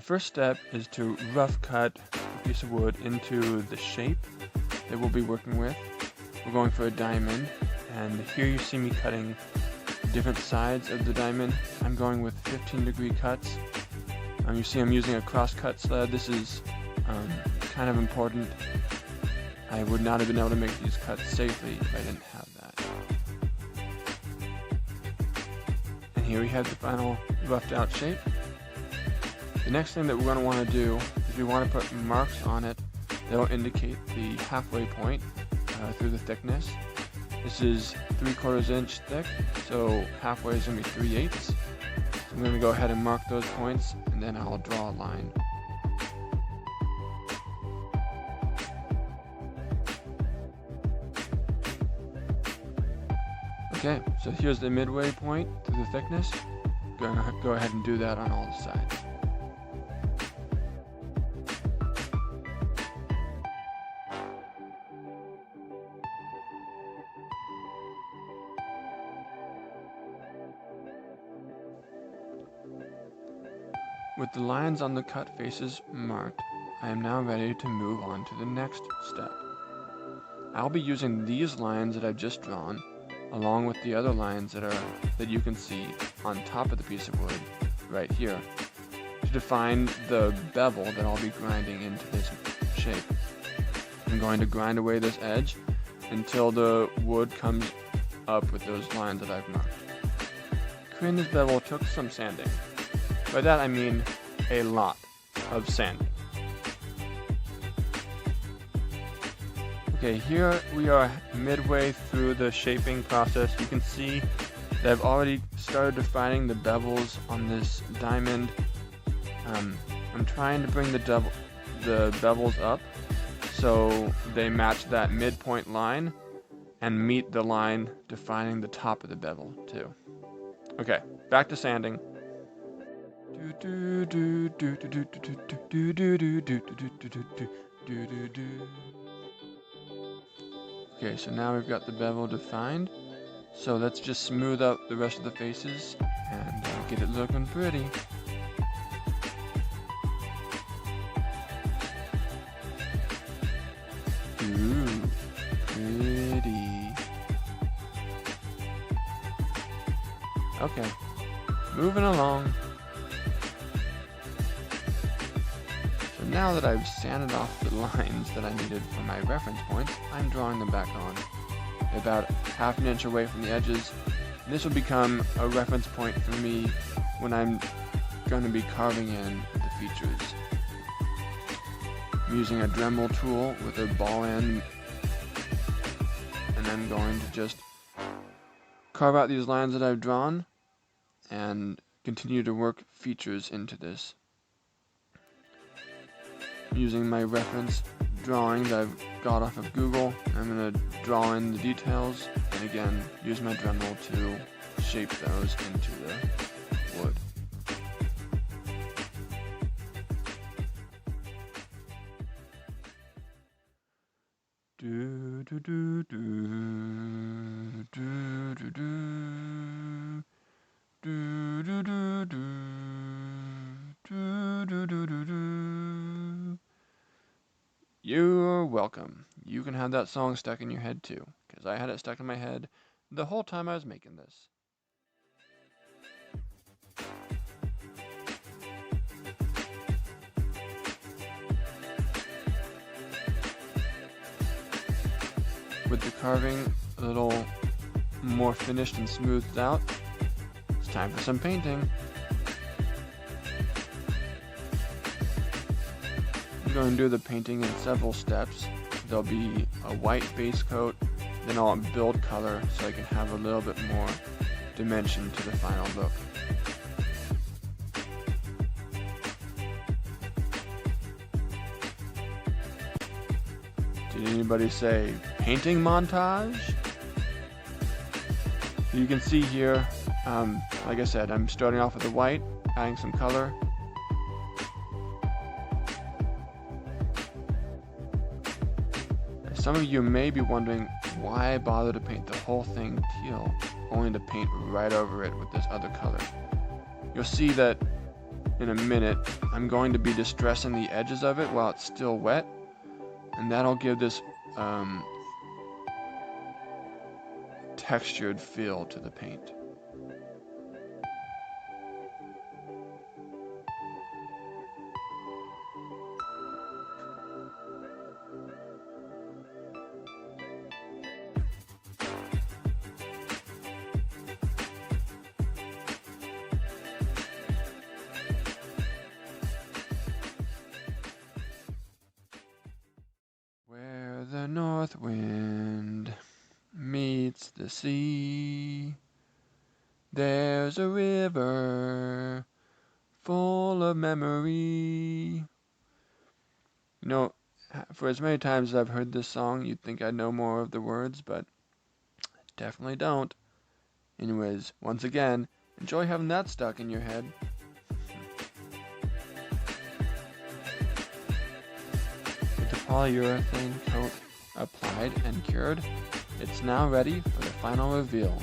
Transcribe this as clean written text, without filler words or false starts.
first step is to rough cut a piece of wood into the shape that we'll be working with. We're going for a diamond, and here you see me cutting different sides of the diamond. I'm going with 15-degree cuts. You see I'm using a cross-cut sled. This is kind of important. I would not have been able to make these cuts safely if I didn't have that. And here we have the final roughed out shape. The next thing that we're going to want to do is we want to put marks on it that will indicate the halfway point through the thickness. This is 3/4 inch thick, so halfway is going to be 3/8. So I'm going to go ahead and mark those points, and then I'll draw a line. Okay, so here's the midway point through the thickness. Going to go ahead and do that on all the sides. With the lines on the cut faces marked, I am now ready to move on to the next step. I'll be using these lines that I've just drawn, along with the other lines that you can see on top of the piece of wood right here, to define the bevel that I'll be grinding into this shape. I'm going to grind away this edge until the wood comes up with those lines that I've marked. Creating this bevel took some sanding. By that I mean a lot of sanding. Okay, here we are midway through the shaping process. You can see that I've already started defining the bevels on this diamond. I'm trying to bring the bevels up so they match that midpoint line and meet the line defining the top of the bevel too. Okay, back to sanding. Okay, so now we've got the bevel defined. So let's just smooth out the rest of the faces and get it looking pretty. Ooh, pretty. Okay, moving along. So now that I've sanded off the lines that I needed for my reference points, I'm drawing them back on, about 1/2 inch away from the edges. This will become a reference point for me when I'm going to be carving in the features. I'm using a Dremel tool with a ball end, and I'm going to just carve out these lines that I've drawn and continue to work features into this. Using my reference drawing that I've got off of Google, I'm going to draw in the details and again use my Dremel to shape those into the wood. You're welcome. You can have that song stuck in your head too, because I had it stuck in my head the whole time I was making this. With the carving a little more finished and smoothed out, it's time for some painting. I'm going to do the painting in several steps. There'll be a white base coat, then I'll build color so I can have a little bit more dimension to the final look. Did anybody say painting montage? So you can see here, like I said, I'm starting off with the white, adding some color. Some of you may be wondering why bother to paint the whole thing teal, only to paint right over it with this other color. You'll see that in a minute, I'm going to be distressing the edges of it while it's still wet, and that'll give this textured feel to the paint. Where the north wind meets the sea, there's a river full of memory. You know, for as many times as I've heard this song, you'd think I'd know more of the words, but I definitely don't. Anyways, once again, enjoy having that stuck in your head. With the polyurethane coat applied and cured, it's now ready for the final reveal.